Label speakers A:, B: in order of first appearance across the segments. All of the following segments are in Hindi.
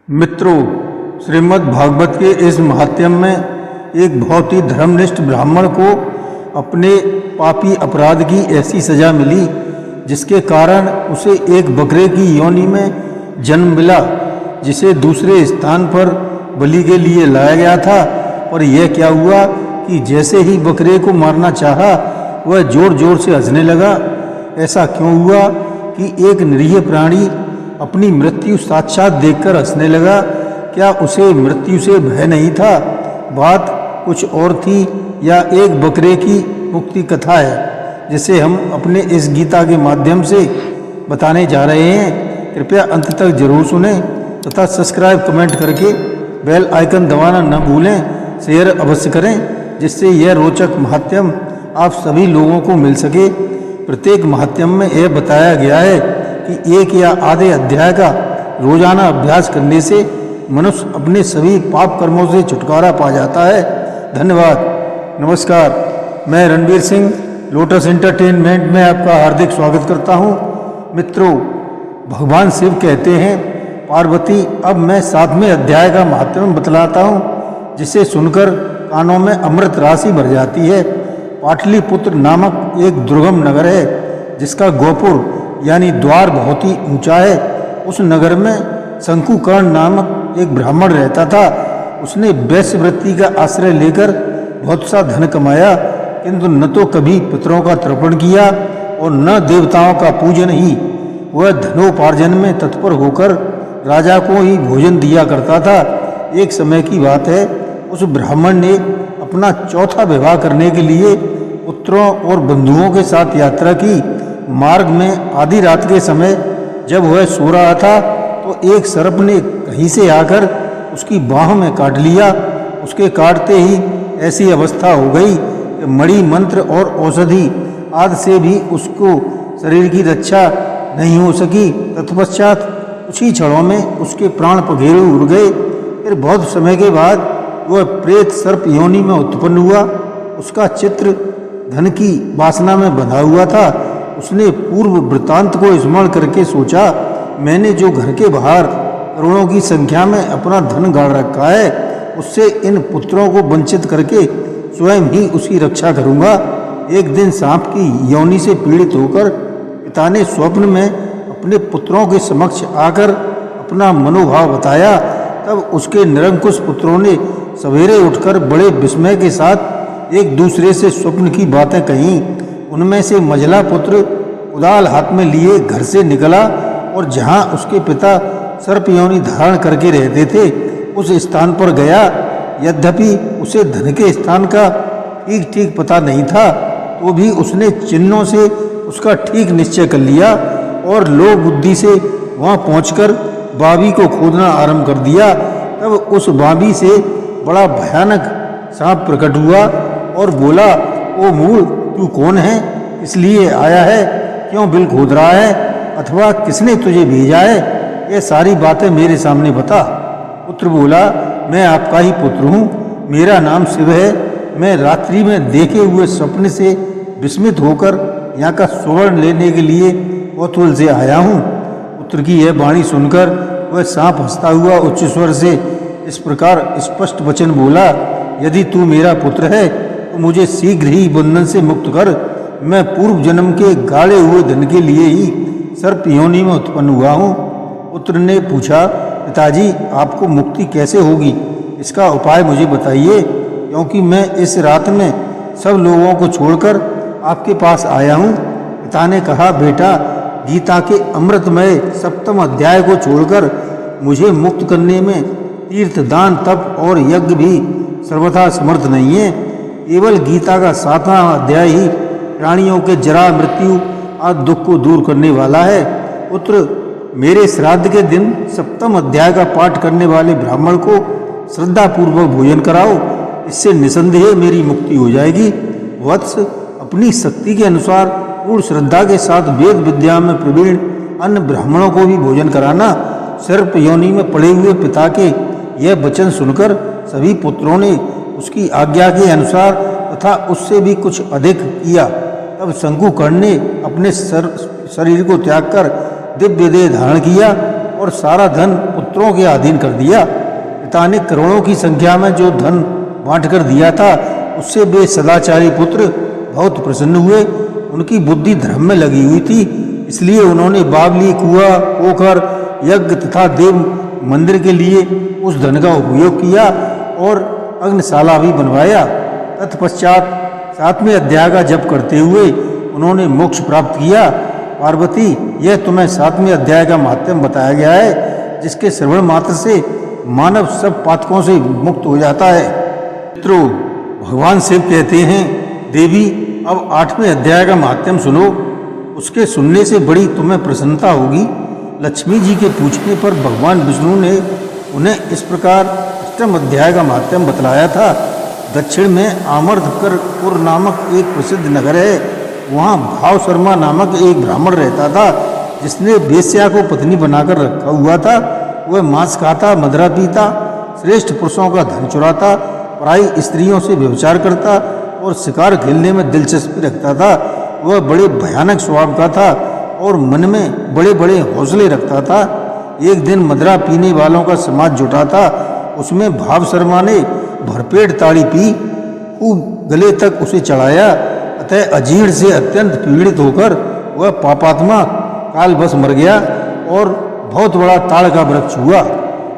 A: मित्रों, श्रीमद् भागवत के इस महात्म्य में एक बहुत ही धर्मनिष्ठ ब्राह्मण को अपने पापी अपराध की ऐसी सजा मिली जिसके कारण उसे एक बकरे की योनि में जन्म मिला, जिसे दूसरे स्थान पर बलि के लिए लाया गया था। पर यह क्या हुआ कि जैसे ही बकरे को मारना चाहा, वह जोर जोर से हंसने लगा। ऐसा क्यों हुआ कि एक निरीह प्राणी अपनी मृत्यु साक्षात देखकर हंसने लगा? क्या उसे मृत्यु से भय नहीं था? बात कुछ और थी या एक बकरे की मुक्ति कथा है, जिसे हम अपने इस गीता के माध्यम से बताने जा रहे हैं। कृपया अंत तक जरूर सुने तथा सब्सक्राइब कमेंट करके बेल आइकन दबाना न भूलें। शेयर अवश्य करें जिससे यह रोचक महात्म्य आप सभी लोगों को मिल सके। प्रत्येक महात्म्य में यह बताया गया है कि एक या आधे अध्याय का रोजाना अभ्यास करने से मनुष्य अपने सभी पाप कर्मों से छुटकारा पा जाता है। धन्यवाद। नमस्कार, मैं रणवीर सिंह लोटस एंटरटेनमेंट में आपका हार्दिक स्वागत करता हूं। मित्रों, भगवान शिव कहते हैं, पार्वती अब मैं 7वें अध्याय का महात्म्य बतलाता हूं, जिसे सुनकर कानों में अमृत राशि भर जाती है। पाटलिपुत्र नामक एक दुर्गम नगर है, जिसका गोपुर यानी द्वार बहुत ही ऊंचा है। उस नगर में शंकुकर्ण नामक एक ब्राह्मण रहता था। उसने वैश्यवृत्ति का आश्रय लेकर बहुत सा धन कमाया, किंतु न तो कभी पितरों का तर्पण किया और न देवताओं का पूजन ही। वह धनोपार्जन में तत्पर होकर राजा को ही भोजन दिया करता था। एक समय की बात है, उस ब्राह्मण ने अपना चौथा विवाह करने के लिए पुत्रों और बंधुओं के साथ यात्रा की। मार्ग में आधी रात के समय जब वह सो रहा था, तो एक सर्प ने कहीं से आकर उसकी बाह में काट लिया। उसके काटते ही ऐसी अवस्था हो गई कि मणि मंत्र और औषधि आदि से भी उसको शरीर की रक्षा नहीं हो सकी। तत्पश्चात कुछ ही क्षणों में उसके प्राण पखेरु उड़ गए। फिर बहुत समय के बाद वह प्रेत सर्प योनि में उत्पन्न हुआ। उसका चित्र धन की वासना में बंधा हुआ था। उसने पूर्व वृत्तांत को स्मरण करके सोचा, मैंने जो घर के बाहर करोड़ों की संख्या में अपना धन गाड़ रखा है, उससे इन पुत्रों को वंचित करके स्वयं ही उसकी रक्षा करूंगा। एक दिन सांप की योनि से पीड़ित होकर पिता ने स्वप्न में अपने पुत्रों के समक्ष आकर अपना मनोभाव बताया। तब उसके निरंकुश पुत्रों ने सवेरे उठकर बड़े विस्मय के साथ एक दूसरे से स्वप्न की बातें कहीं। उनमें से मझला पुत्र कुदाल हाथ में लिए घर से निकला और जहां उसके पिता सर्प योनि धारण करके रहते थे, उस स्थान पर गया। यद्यपि उसे धन के स्थान का ठीक ठीक पता नहीं था, तो भी उसने चिन्हों से उसका ठीक निश्चय कर लिया और लोभ बुद्धि से वहां पहुंचकर बाबी को खोदना आरंभ कर दिया। तब उस बाबी से बड़ा भयानक सांप प्रकट हुआ और बोला, ओ मूल, तू कौन है? इसलिए आया है? क्यों बिल खोद रहा है? अथवा किसने तुझे भेजा है? ये सारी बातें मेरे सामने बता। पुत्र बोला, मैं आपका ही पुत्र हूँ, मेरा नाम शिव है। मैं रात्रि में देखे हुए स्वप्न से विस्मित होकर यहाँ का स्वर्ण लेने के लिए कौतूहल से आया हूँ। पुत्र की यह वाणी सुनकर वह सांप हंसता हुआ उच्च स्वर से इस प्रकार स्पष्ट वचन बोला, यदि तू मेरा पुत्र है तो मुझे शीघ्र ही बंधन से मुक्त कर। मैं पूर्व जन्म के गाड़े हुए धन के लिए ही सर्प योनि में उत्पन्न हुआ हूँ। पुत्र ने पूछा, पिताजी, आपको मुक्ति कैसे होगी? इसका उपाय मुझे बताइए, क्योंकि मैं इस रात में सब लोगों को छोड़कर आपके पास आया हूँ। पिता ने कहा, बेटा, गीता के अमृतमय 7वें अध्याय को छोड़कर मुझे मुक्त करने में तीर्थ, दान, तप और यज्ञ भी सर्वथा समर्थ नहीं है। केवल गीता का 7वां अध्याय ही प्राणियों के जरा, मृत्यु आदि दुख को दूर करने वाला है। पुत्र, मेरे श्राद्ध के दिन 7वें अध्याय का पाठ करने वाले ब्राह्मण को श्रद्धापूर्वक भोजन कराओ। इससे निसंदेह मेरी मुक्ति हो जाएगी। वत्स, अपनी शक्ति के अनुसार पूर्ण श्रद्धा के साथ वेद विद्या में प्रवीण अन्य ब्राह्मणों को भी भोजन कराना। सर्प योनि में पड़े हुए पिता के यह वचन सुनकर सभी पुत्रों ने उसकी आज्ञा के अनुसार तथा उससे भी कुछ अधिक किया। तब शंकुकर्ण ने अपने शरीर को त्याग कर दिव्य देह धारण किया और सारा धन पुत्रों पुत्रों के अधीन कर दिया। पिता ने करोड़ों की संख्या में जो धन बांट कर दिया था, उससे वे सदाचारी पुत्र बहुत प्रसन्न हुए। उनकी बुद्धि धर्म में लगी हुई थी, इसलिए उन्होंने बावली, कुआं, पोखर, यज्ञ तथा देव मंदिर के लिए उस धन का उपयोग किया और अग्निशाला भी बनवाया। तत्पश्चात 7वें अध्याय का जप करते हुए उन्होंने मोक्ष प्राप्त किया। पार्वती, यह तुम्हें 7वें अध्याय का महात्म्य बताया गया है, जिसके श्रवण मात्र से मानव सब पातकों से मुक्त हो जाता है। मित्रों, भगवान शिव कहते हैं, देवी अब 8वें अध्याय का महात्म्य सुनो। उसके सुनने से बड़ी तुम्हें प्रसन्नता होगी। लक्ष्मी जी के पूछने पर भगवान विष्णु ने उन्हें इस प्रकार 8वें अध्याय का महात्म्य बतलाया था। दक्षिण में आमर्दकरपुर नामक एक प्रसिद्ध नगर है। वहाँ भाव शर्मा नामक एक ब्राह्मण रहता था, जिसने वेश्या को पत्नी बनाकर रखा हुआ था। वह मांस खाता, मदिरा पीता, श्रेष्ठ पुरुषों का धन चुराता, पराई स्त्रियों से व्यभिचार करता और शिकार खेलने में दिलचस्पी रखता था। वह बड़े भयानक स्वभाव का था और मन में बड़े बड़े हौसले रखता था। एक दिन मदिरा पीने वालों का समाज जुटा था। उसमें भाव शर्मा ने भरपेट ताड़ी पी, खूब गले तक उसे चढ़ाया। अतः अजीर्ण से अत्यंत पीड़ित होकर वह पापात्मा कालवश मर गया और बहुत बड़ा ताड़ का वृक्ष हुआ।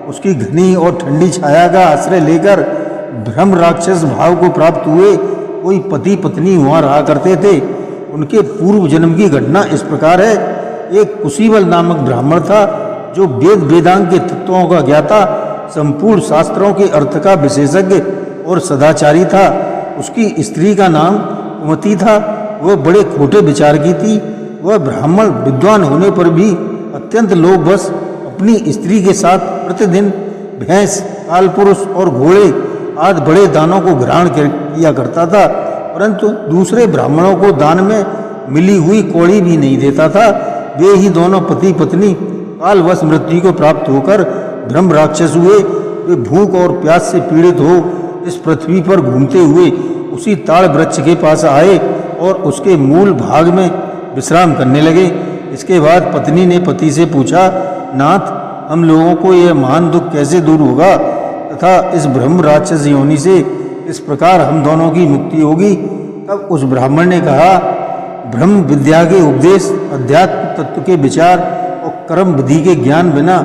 A: उसकी घनी और ठंडी छाया का आश्रय लेकर ब्रह्म राक्षस भाव को प्राप्त हुए कोई पति पत्नी वहाँ रहा करते थे। उनके पूर्व जन्म की घटना इस प्रकार है। एक कुशीबल नामक ब्राह्मण था, जो वेद वेदांग के तत्वों का ज्ञाता, संपूर्ण शास्त्रों के अर्थ का विशेषज्ञ और सदाचारी था। उसकी स्त्री का नाम कुमति था। वह बड़े खोटे विचार की थी। वह ब्राह्मण विद्वान होने पर भी अत्यंत लोभवश अपनी स्त्री के साथ प्रतिदिन भैंस, कालपुरुष और घोड़े आदि बड़े दानों को ग्रहण किया करता था, परंतु दूसरे ब्राह्मणों को दान में मिली हुई कौड़ी भी नहीं देता था। वे ही दोनों पति पत्नी कालवश मृत्यु को प्राप्त होकर ब्रह्म राक्षस हुए। वे भूख और प्यास से पीड़ित हो इस पृथ्वी पर घूमते हुए उसी ताड़ वृक्ष के पास आए और उसके मूल भाग में विश्राम करने लगे। इसके बाद पत्नी ने पति से पूछा, नाथ, हम लोगों को यह महान दुख कैसे दूर होगा तथा इस ब्रह्म राक्षस योनि से इस प्रकार हम दोनों की मुक्ति होगी? तब उस ब्राह्मण ने कहा, ब्रह्म विद्या के उपदेश, अध्यात्म तत्व के विचार और कर्म विधि के ज्ञान बिना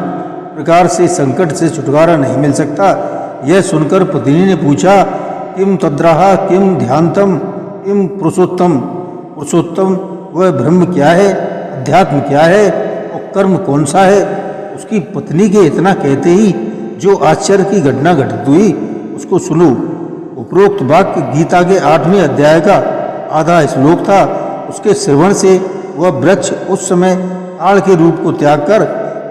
A: प्रकार से संकट से छुटकारा नहीं मिल सकता। यह सुनकर पत्नी ने पूछा, किम तद्राहा किम ध्यानतम किम पुरुषोत्तम? पुरुषोत्तम वह ब्रह्म क्या है, अध्यात्म क्या है और कर्म कौन सा है? उसकी पत्नी के इतना कहते ही जो आश्चर्य की घटना घटित हुई उसको सुनो। उपरोक्त वाक्य गीता के 8वें अध्याय का आधा श्लोक था। उसके श्रवण से वह वृक्ष उस समय ताड़ के रूप को त्याग कर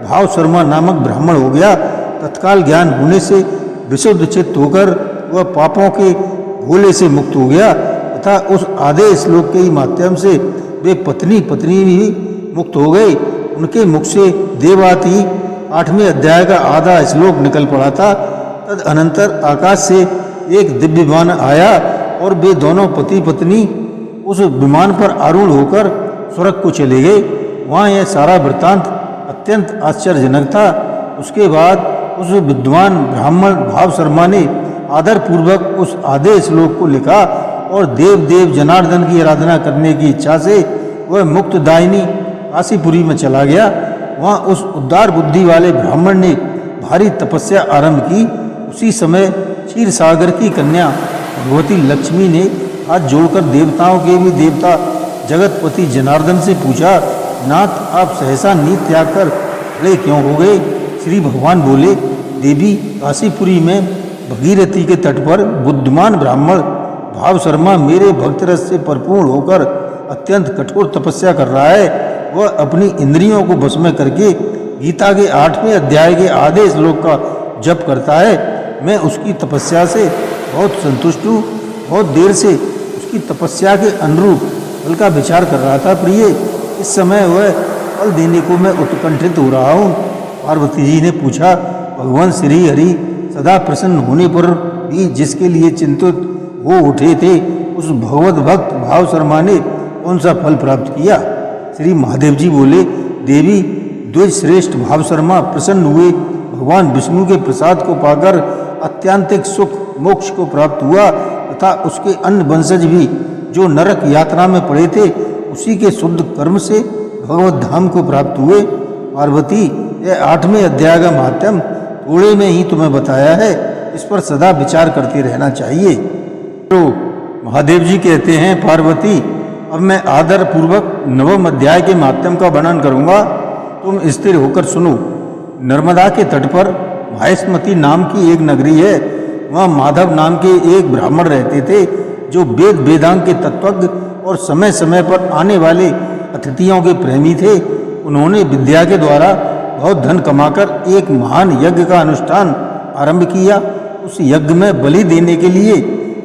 A: भाव शर्मा नामक ब्राह्मण हो गया। तत्काल ज्ञान होने से विशुद्ध चित्त होकर वह पापों के घोले से मुक्त हो गया तथा उस आधे श्लोक के ही माध्यम से वे पत्नी भी मुक्त हो गए। उनके मुख से देवाति 8वें अध्याय का आधा श्लोक निकल पड़ा था। तद अनंतर आकाश से एक दिव्य विमान आया और वे दोनों पति पत्नी उस विमान पर आरूढ़ होकर स्वर्ग को चले गए। वहाँ यह सारा वृत्तांत अत्यंत आश्चर्यजनक था। उसके बाद उस विद्वान ब्राह्मण भाव शर्मा ने आदर पूर्वक उस आधे श्लोक को लिखा और देव जनार्दन की आराधना करने की इच्छा से वह मुक्तदायिनी काशीपुरी में चला गया। वहाँ उस उदार बुद्धि वाले ब्राह्मण ने भारी तपस्या आरंभ की। उसी समय क्षीर सागर की कन्या भगवती लक्ष्मी ने हाथ जोड़कर देवताओं के भी देवता जगतपति जनार्दन से पूछा, नाथ, आप सहसा नीत त्याग कर खड़े क्यों हो गए? श्री भगवान बोले, देवी, काशीपुरी में भगीरथी के तट पर बुद्धिमान ब्राह्मण भाव शर्मा मेरे भक्त रस से परिपूर्ण होकर अत्यंत कठोर तपस्या कर रहा है। वह अपनी इंद्रियों को वश में करके गीता के 8वें अध्याय के आधे श्लोक का जप करता है। मैं उसकी तपस्या से बहुत संतुष्ट हूँ। बहुत देर से उसकी तपस्या के अनुरूप फल का विचार कर रहा था। प्रिय, इस समय वह फल देने को मैं उत्कंठित हो रहा हूँ। पार्वती जी ने पूछा, भगवान श्री हरि सदा प्रसन्न होने पर भी जिसके लिए चिंतित हो उठे थे, उस भगवत भक्त भाव शर्मा ने कौन सा फल प्राप्त किया? श्री महादेव जी बोले, देवी, द्विज श्रेष्ठ भाव शर्मा प्रसन्न हुए भगवान विष्णु के प्रसाद को पाकर अत्यांतिक सुख मोक्ष को प्राप्त हुआ तथा उसके अन्य वंशज भी जो नरक यात्रा में पड़े थे उसी के शुद्ध कर्म से भगवत धाम को प्राप्त हुए। पार्वती, यह 8वें अध्याय का महात्म थोड़े में ही तुम्हें बताया है, इस पर सदा विचार करते रहना चाहिए। तो महादेव जी कहते हैं, पार्वती अब मैं आदर पूर्वक 9वें अध्याय के महात्म का वर्णन करूंगा, तुम स्थिर होकर सुनो। नर्मदा के तट पर माहेश्मती नाम की एक नगरी है। वहाँ माधव नाम के एक ब्राह्मण रहते थे जो वेद वेदांग के तत्वज्ञ और समय समय पर आने वाले अतिथियों के प्रेमी थे। उन्होंने विद्या के द्वारा बहुत धन कमाकर एक महान यज्ञ का अनुष्ठान आरंभ किया। उस यज्ञ में बलि देने के लिए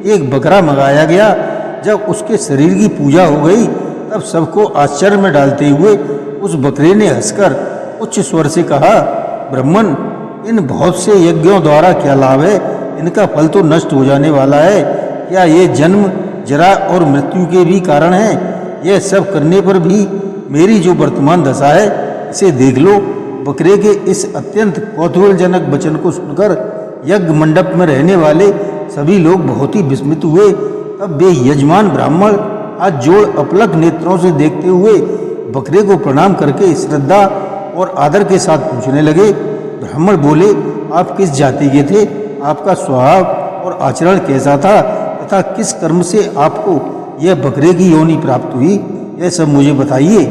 A: एक बकरा मंगाया गया। जब उसके शरीर की पूजा हो गई तब सबको आश्चर्य में डालते हुए उस बकरे ने हंसकर उच्च स्वर से कहा, ब्राह्मण, इन बहुत से यज्ञों द्वारा क्या लाभ है? इनका फल तो नष्ट हो जाने वाला है। क्या ये जन्म, जरा और मृत्यु के भी कारण हैं? यह सब करने पर भी मेरी जो वर्तमान दशा है इसे देख लो। बकरे के इस अत्यंत कौतूहलजनक वचन को सुनकर यज्ञ मंडप में रहने वाले सभी लोग बहुत ही विस्मित हुए। तब वे यजमान ब्राह्मण हाथ जोड़ अपलक नेत्रों से देखते हुए बकरे को प्रणाम करके श्रद्धा और आदर के साथ पूछने लगे। ब्राह्मण बोले, आप किस जाति के थे? आपका स्वभाव और आचरण कैसा था तथा किस कर्म से आपको यह बकरे की योनि प्राप्त हुई, यह सब मुझे बताइए।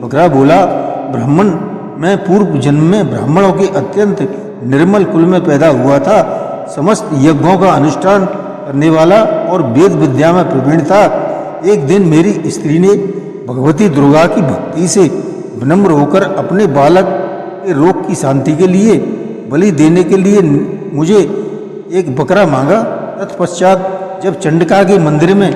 A: बकरा बोला, ब्राह्मण, मैं पूर्व जन्म में ब्राह्मणों के अत्यंत निर्मल कुल में पैदा हुआ था। समस्त यज्ञों का अनुष्ठान करने वाला और वेद विद्या में प्रवीण था। एक दिन मेरी स्त्री ने भगवती दुर्गा की भक्ति से विनम्र होकर अपने बालक के रोग की शांति के लिए बलि देने के लिए मुझे एक बकरा मांगा। तत्पश्चात जब चंडिका के मंदिर में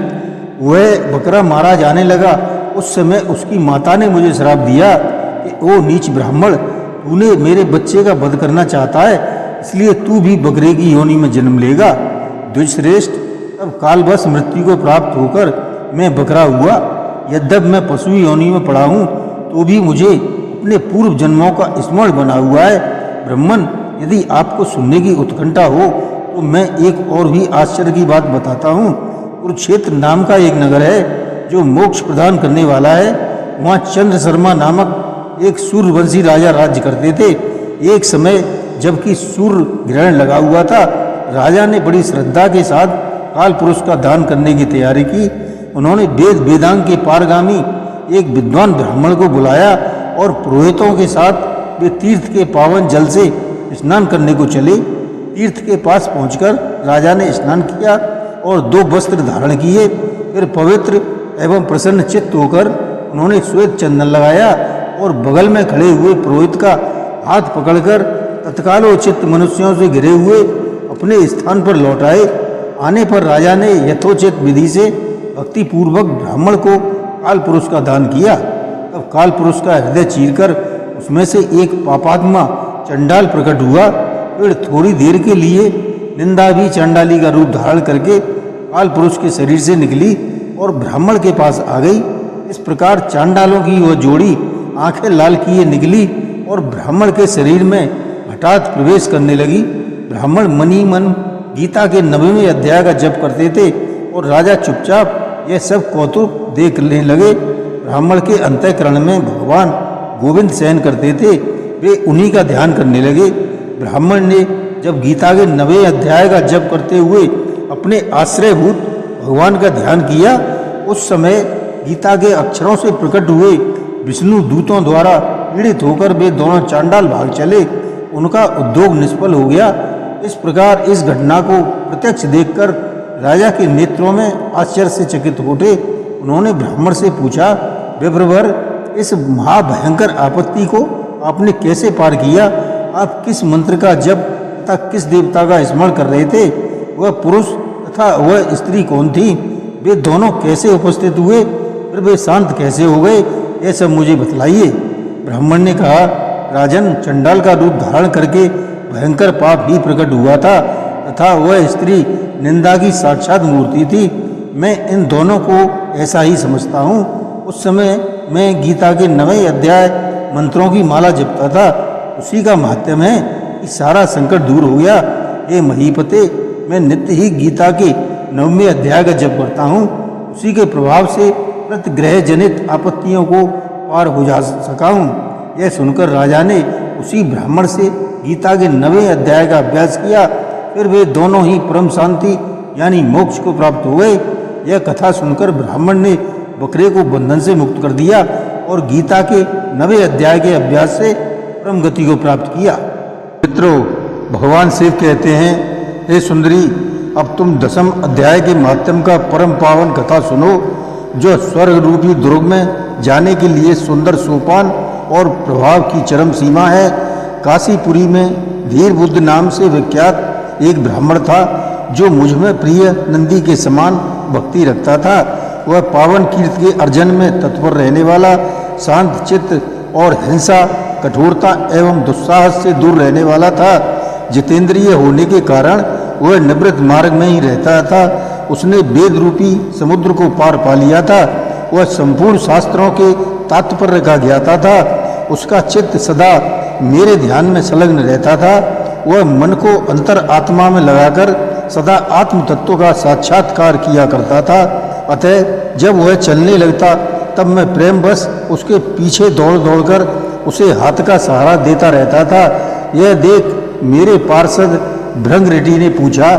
A: वह बकरा मारा जाने लगा, उस समय उसकी माता ने मुझे श्राप दिया कि ओ नीच ब्राह्मण, तूने मेरे बच्चे का वध करना चाहता है, इसलिए तू भी बकरे की योनि में जन्म लेगा। द्विजश्रेष्ठ, तब कालवश मृत्यु को प्राप्त होकर मैं बकरा हुआ। यद्यपि मैं पशु योनि में पड़ा हूँ तो भी मुझे अपने पूर्व जन्मों का स्मरण बना हुआ है। ब्राह्मण, यदि आपको सुनने की उत्कंठा हो तो मैं एक और भी आश्चर्य की बात बताता हूँ। कुरुक्षेत्र नाम का एक नगर है जो मोक्ष प्रदान करने वाला है। वहाँ चंद्र शर्मा नामक एक सूर्यवंशी राजा राज्य करते थे। एक समय जबकि सूर्य ग्रहण लगा हुआ था, राजा ने बड़ी श्रद्धा के साथ काल पुरुष का दान करने की तैयारी की। उन्होंने वेद वेदांग के पारगामी एक विद्वान ब्राह्मण को बुलाया और पुरोहितों के साथ वे तीर्थ के पावन जल से स्नान करने को चले। तीर्थ के पास पहुंचकर राजा ने स्नान किया और 2 वस्त्र धारण किए। फिर पवित्र एवं प्रसन्न चित्त होकर उन्होंने श्वेत चंदन लगाया और बगल में खड़े हुए पुरोहित का हाथ पकड़कर तत्कालोचित मनुष्यों से घिरे हुए अपने स्थान पर लौट आए। आने पर राजा ने यथोचित विधि से भक्तिपूर्वक ब्राह्मण को काल पुरुष का दान किया। तब काल पुरुष का हृदय चीरकर उसमें से एक पापात्मा चंडाल प्रकट हुआ। फिर थोड़ी देर के लिए निंदा भी चंडाली का रूप धारण करके काल पुरुष के शरीर से निकली और ब्राह्मण के पास आ गई। इस प्रकार चांडालों की वह जोड़ी आंखें लाल किए निकली और ब्राह्मण के शरीर में हठात प्रवेश करने लगी। ब्राह्मण मनी मन गीता के 9वें अध्याय का जप करते थे और राजा चुपचाप यह सब कौतुक देखने लगे। ब्राह्मण के अंतःकरण में भगवान गोविंद शयन करते थे, वे उन्हीं का ध्यान करने लगे। ब्राह्मण ने जब गीता के 9वें अध्याय का जप करते हुए अपने आश्रयभूत भगवान का ध्यान किया, उस समय गीता के अक्षरों से प्रकट हुए विष्णु दूतों द्वारा पीड़ित होकर वे दोनों चांडाल भाग चले। उनका उद्योग निष्फल हो गया। इस प्रकार इस घटना को प्रत्यक्ष देखकर राजा के नेत्रों में आश्चर्य से चकित उठे। उन्होंने ब्राह्मण से पूछा, विप्रवर, इस महाभयंकर आपत्ति को आपने कैसे पार किया? आप किस मंत्र का जप तथा किस देवता का स्मरण कर रहे थे? वह पुरुष तथा वह स्त्री कौन थी? वे दोनों कैसे उपस्थित हुए? फिर वे शांत कैसे हो गए? यह सब मुझे बतलाइए। ब्राह्मण ने कहा, राजन, चंडाल का रूप धारण करके भयंकर पाप ही प्रकट हुआ था तथा वह स्त्री निंदा की साक्षात मूर्ति थी। मैं इन दोनों को ऐसा ही समझता हूँ। उस समय मैं गीता के 9वें अध्याय मंत्रों की माला जपता था। उसी का महात्म्य है कि सारा संकट दूर हो गया। हे महीपते, मैं नित्य ही गीता के 9वें अध्याय का जप करता हूँ। उसी के प्रभाव से प्रतिग्रह जनित आपत्तियों को पार हो जा सका हूँ। यह सुनकर राजा ने उसी ब्राह्मण से गीता के 9वें अध्याय का अभ्यास किया। फिर वे दोनों ही परम शांति यानी मोक्ष को प्राप्त हो गए। यह कथा सुनकर ब्राह्मण ने बकरे को बंधन से मुक्त कर दिया और गीता के 9वें अध्याय के अभ्यास से परम गति को प्राप्त किया। मित्रों, भगवान शिव कहते हैं, हे सुंदरी, अब तुम 10वें अध्याय के माध्यम का परम पावन कथा सुनो, जो स्वर्ग रूपी दुर्ग में जाने के लिए सुंदर सोपान और प्रभाव की चरम सीमा है। काशीपुरी में धीर बुद्ध नाम से विख्यात एक ब्राह्मण था, जो मुझ में प्रिय नंदी के समान भक्ति रखता था। वह पावन कीर्ति के अर्जन में तत्पर रहने वाला, शांत चित्त और हिंसा, कठोरता एवं दुस्साहस से दूर रहने वाला था। जितेंद्रिय होने के कारण वह निवृत्त मार्ग में ही रहता था। उसने वेद रूपी समुद्र को पार पा लिया था। वह संपूर्ण शास्त्रों के तात्पर्य का ज्ञाता था। उसका चित्त सदा मेरे ध्यान में संलग्न रहता था। वह मन को अंतर आत्मा में लगाकर सदा आत्म तत्व का साक्षात्कार किया करता था। अतः जब वह चलने लगता तब मैं प्रेमवश उसके पीछे दौड़ दौड़कर उसे हाथ का सहारा देता रहता था। यह देख मेरे पार्षद भृंगरेटी ने पूछा,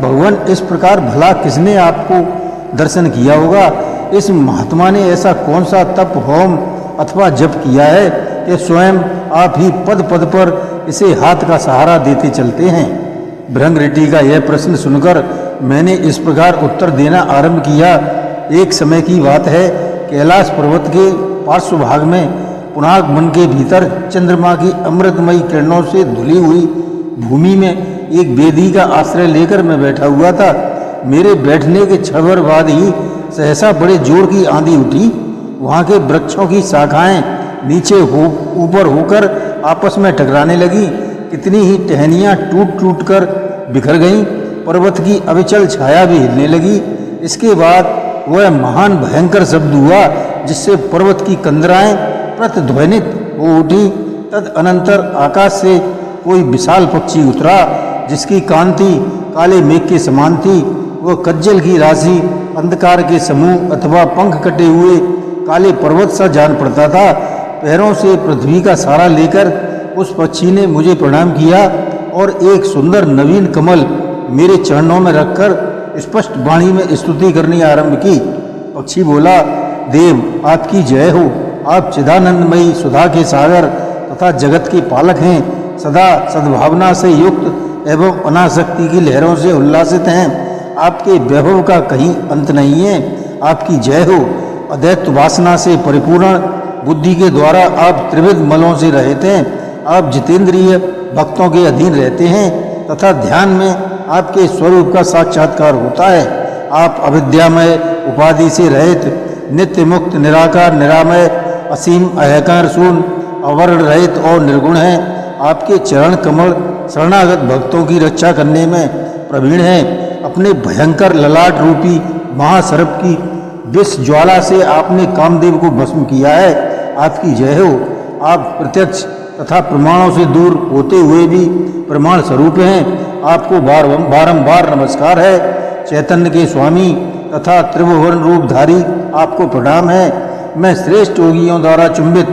A: भगवान, इस प्रकार भला किसने आपको दर्शन किया होगा? इस महात्मा ने ऐसा कौन सा तप, होम अथवा जप किया है कि स्वयं आप ही पद पद पर इसे हाथ का सहारा देते चलते हैं? भृंगरेटी का यह प्रश्न सुनकर मैंने इस प्रकार उत्तर देना आरंभ किया। एक समय की बात है, कैलाश पर्वत के पार्श्व भाग में पुनाग वन के भीतर चंद्रमा की अमृतमयी किरणों से धुली हुई भूमि में एक वेदी का आश्रय लेकर मैं बैठा हुआ था। मेरे बैठने के क्षण भर बाद ही सहसा बड़े जोर की आंधी उठी। वहाँ के वृक्षों की शाखाएं नीचे ऊपर होकर आपस में टकराने लगी। कितनी ही टहनियाँ टूट टूट कर बिखर गईं। पर्वत की अविचल छाया भी हिलने लगी। इसके बाद वह महान भयंकर शब्द हुआ, जिससे पर्वत की कंदराएं प्रतिध्वनित हो उठी। तदअनंतर आकाश से कोई विशाल पक्षी उतरा, जिसकी कांति काले मेघ के समान थी। वह कज्जल की राशि, अंधकार के समूह अथवा पंख कटे हुए काले पर्वत सा जान पड़ता था। पैरों से पृथ्वी का सहारा लेकर उस पक्षी ने मुझे प्रणाम किया और एक सुंदर नवीन कमल मेरे चरणों में रखकर स्पष्ट वाणी में स्तुति करनी आरंभ की। पक्षी बोला, देव, आपकी जय हो। आप चिदानंदमयी सुधा के सागर तथा जगत के पालक हैं। सदा सद्भावना से युक्त एवं अनासक्ति की लहरों से उल्लासित हैं। आपके वैभव का कहीं अंत नहीं है। आपकी जय हो। अदैत्य वासना से परिपूर्ण बुद्धि के द्वारा आप त्रिविध मलों से रहित हैं। आप जितेंद्रिय भक्तों के अधीन रहते हैं तथा ध्यान में आपके स्वरूप का साक्षात्कार होता है। आप अविद्यामय उपाधि से रहित, नित्य मुक्त, निराकार, निरामय, असीम, अहंकार शून्य, अवर्ण रहित और निर्गुण हैं। आपके चरण कमल शरणागत भक्तों की रक्षा करने में प्रवीण हैं। अपने भयंकर ललाट रूपी महासर्प की विष ज्वाला से आपने कामदेव को भस्म किया है। आपकी जय हो। आप प्रत्यक्ष तथा प्रमाणों से दूर होते हुए भी प्रमाण स्वरूप हैं। आपको बारंबार नमस्कार है। चैतन्य के स्वामी तथा त्रिभुवन रूपधारी, आपको प्रणाम है। मैं श्रेष्ठ योगियों द्वारा चुंबित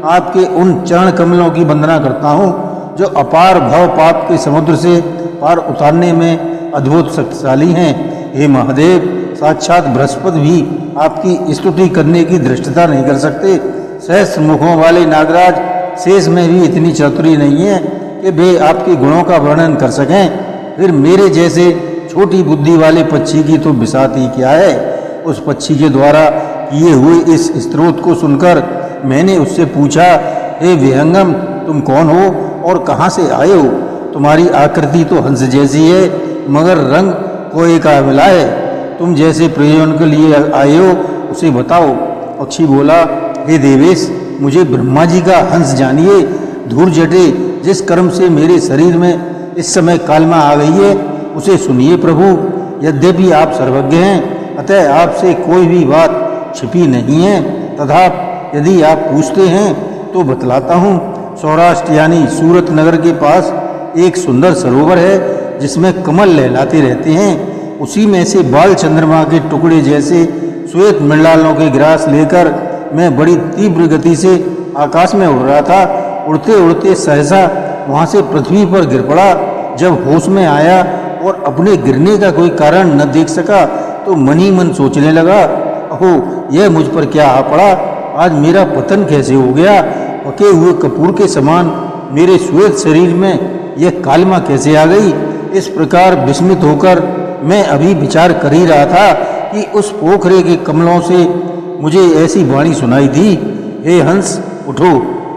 A: आपके उन चरण कमलों की वंदना करता हूँ, जो अपार भव पाप के समुद्र से पार उतारने में अद्भुत शक्तिशाली हैं। हे महादेव, साक्षात बृहस्पति भी आपकी स्तुति करने की धृष्टता नहीं कर सकते। सहस्त्र मुखों वाले नागराज शेष में भी इतनी चातुरी नहीं है कि वे आपके गुणों का वर्णन कर सकें। फिर मेरे जैसे छोटी बुद्धि वाले पक्षी की तो बिसात ही क्या है। उस पक्षी के द्वारा किए हुए इस स्तोत्र को सुनकर मैंने उससे पूछा, हे विहंगम, तुम कौन हो और कहाँ से आए हो? तुम्हारी आकृति तो हंस जैसी है, मगर रंग कोए का मिला है। तुम जैसे प्रयोजन के लिए आए हो उसे बताओ। पक्षी बोला, हे देवेश, मुझे ब्रह्मा जी का हंस जानिए। धूर जटे जिस कर्म से मेरे शरीर में इस समय कालमा आ गई है, उसे सुनिए प्रभु। यद्यपि आप सर्वज्ञ हैं, अतः आपसे कोई भी बात छिपी नहीं है, तथा यदि आप पूछते हैं तो बतलाता हूँ। सौराष्ट्र यानी सूरत नगर के पास एक सुंदर सरोवर है जिसमें कमल लहलाते रहते हैं। उसी में से बाल चंद्रमा के टुकड़े जैसे श्वेत मृणालों के ग्रास लेकर मैं बड़ी तीव्र गति से आकाश में उड़ रहा था। उड़ते उड़ते सहसा वहाँ से पृथ्वी पर गिर पड़ा। जब होश में आया और अपने गिरने का कोई कारण न देख सका तो मन ही मन सोचने लगा, अहो यह मुझ पर क्या आ पड़ा, आज मेरा पतन कैसे हो गया। पके हुए कपूर के समान मेरे श्वेत शरीर में यह कालिमा कैसे आ गई। इस प्रकार विस्मित होकर मैं अभी विचार कर ही रहा था कि उस पोखरे के कमलों से मुझे ऐसी वाणी सुनाई दी, हे हंस उठो,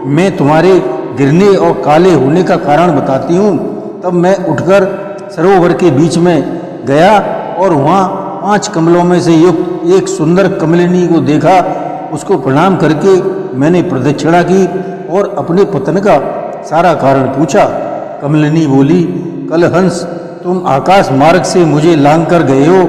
A: मैं तुम्हारे गिरने और काले होने का कारण बताती हूँ। तब मैं उठकर सरोवर के बीच में गया और वहाँ 5 कमलों में से युक्त एक सुंदर कमलिनी को देखा। उसको प्रणाम करके मैंने प्रदक्षिणा की और अपने पतन का सारा कारण पूछा। कमलिनी बोली, कल हंस तुम आकाश मार्ग से मुझे लांग कर गए हो,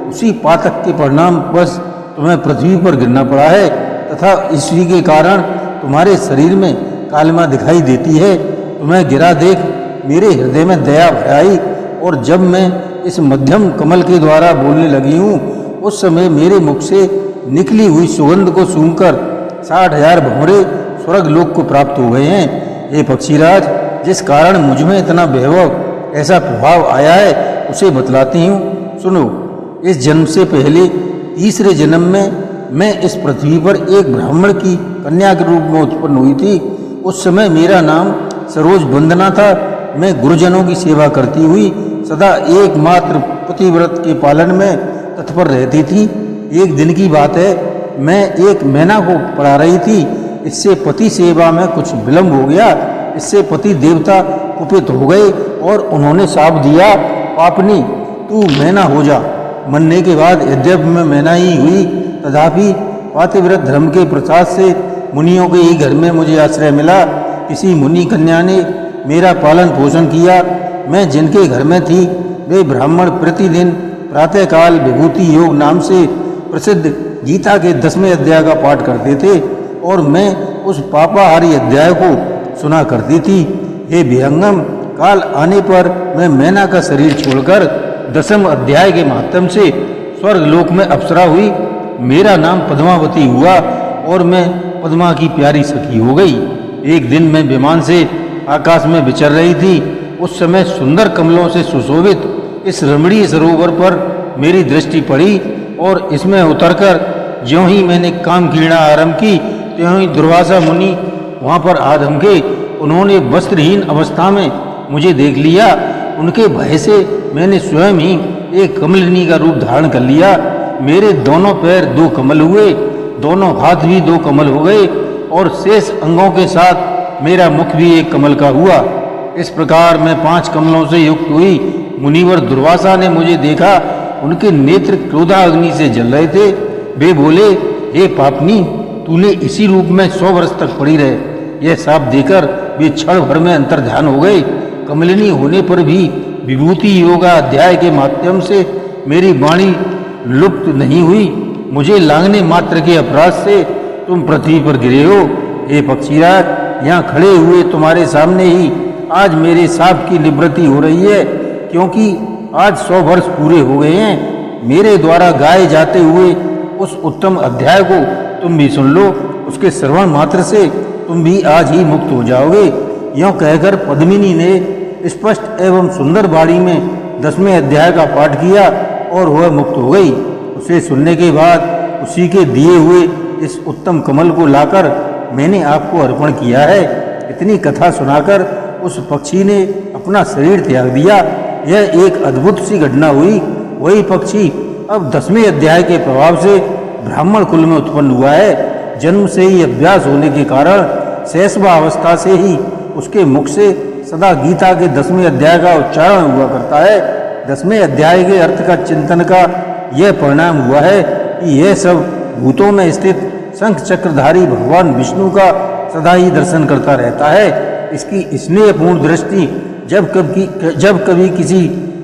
A: उसी पातक के परिणाम बस तुम्हें पृथ्वी पर गिरना पड़ा है तथा इसी के कारण तुम्हारे शरीर में कालिमा दिखाई देती है। तुम्हें गिरा देख मेरे हृदय में दया भर आई और जब मैं इस मध्यम कमल के द्वारा बोलने लगी हूँ उस समय मेरे मुख से निकली हुई सुगंध को सूंघकर 60,000 भंवरे स्वर्ग लोक को प्राप्त हो गए हैं। ये पक्षीराज, जिस कारण मुझ में इतना वैभव ऐसा प्रभाव आया है उसे बतलाती हूँ, सुनो। इस जन्म से पहले तीसरे जन्म में मैं इस पृथ्वी पर एक ब्राह्मण की कन्या के रूप में उत्पन्न हुई थी। उस समय मेरा नाम सरोज वंदना था। मैं गुरुजनों की सेवा करती हुई सदा एकमात्र पतिव्रत के पालन में तत्पर रहती थी। एक दिन की बात है, मैं एक मैना को पढ़ा रही थी। इससे पति सेवा में कुछ विलम्ब हो गया। इससे पति देवता कुपित हो गए और उन्होंने शाप दिया, पापनी तू मैना हो जा। मरने के बाद यद्यपि मैं मैना ही हुई तथापि पातिव्रत धर्म के प्रसाद से मुनियों के ही घर में मुझे आश्रय मिला। किसी मुनि कन्या ने मेरा पालन पोषण किया। मैं जिनके घर में थी वे ब्राह्मण प्रतिदिन प्रातःकाल विभूति योग नाम से प्रसिद्ध गीता के 10वें अध्याय का पाठ करते थे और मैं उस पापाहारी अध्याय को सुना करती थी। हे विहंगम, काल आने पर मैं मैना का शरीर छोड़कर 10वें अध्याय के माध्यम से स्वर्ग लोक में अप्सरा हुई। मेरा नाम पद्मावती हुआ और मैं पद्मा की प्यारी सखी हो गई। एक दिन मैं विमान से आकाश में विचर रही थी। उस समय सुंदर कमलों से सुशोभित इस रमणीय सरोवर पर मेरी दृष्टि पड़ी और इसमें उतरकर ज्यों ही मैंने काम क्रीड़ा आरंभ की त्यों ही दुर्वासा मुनि वहाँ पर आ धमके। उन्होंने वस्त्रहीन अवस्था में मुझे देख लिया। उनके भय से मैंने स्वयं ही एक कमलिनी का रूप धारण कर लिया। मेरे दोनों पैर 2 कमल हुए, दोनों हाथ भी 2 कमल हो गए और शेष अंगों के साथ मेरा मुख भी एक कमल का हुआ। इस प्रकार मैं 5 कमलों से युक्त हुई। मुनिवर दुर्वासा ने मुझे देखा। उनके नेत्र क्रोधाग्नि से जल रहे थे। वे बोले, हे पापनी, तूने इसी रूप में 100 वर्ष तक पड़ी रहे। यह शाप देकर वे क्षण भर में अंतर्ध्यान हो गए। कमलिनी होने पर भी विभूति योगा अध्याय के माध्यम से मेरी वाणी लुप्त नहीं हुई। मुझे लांघने मात्र के अपराध से तुम पृथ्वी पर गिरे हो। हे पक्षीराज, यहाँ खड़े हुए तुम्हारे सामने ही आज मेरे शाप की निवृत्ति हो रही है, क्योंकि आज 100 वर्ष पूरे हो गए हैं। मेरे द्वारा गाए जाते हुए उस उत्तम अध्याय को तुम भी सुन लो। उसके श्रवण मात्र से तुम भी आज ही मुक्त हो जाओगे। यूँ कहकर पद्मिनी ने स्पष्ट एवं सुंदर वाणी में 10वें अध्याय का पाठ किया और वह मुक्त हो गई। उसे सुनने के बाद उसी के दिए हुए इस उत्तम कमल को लाकर मैंने आपको अर्पण किया है। इतनी कथा सुनाकर उस पक्षी ने अपना शरीर त्याग दिया। यह एक अद्भुत सी घटना हुई। वही पक्षी अब 10वें अध्याय के प्रभाव से ब्राह्मण कुल में उत्पन्न हुआ है। जन्म से ही अभ्यास होने के कारण शैशव अवस्था से ही उसके मुख से सदा गीता के 10वें अध्याय का उच्चारण हुआ करता है। 10वें अध्याय के अर्थ का चिंतन का यह परिणाम हुआ है कि यह सब भूतों में स्थित शंख चक्रधारी भगवान विष्णु का सदा ही दर्शन करता रहता है। इसकी स्नेहपूर्ण दृष्टि जब कभी किसी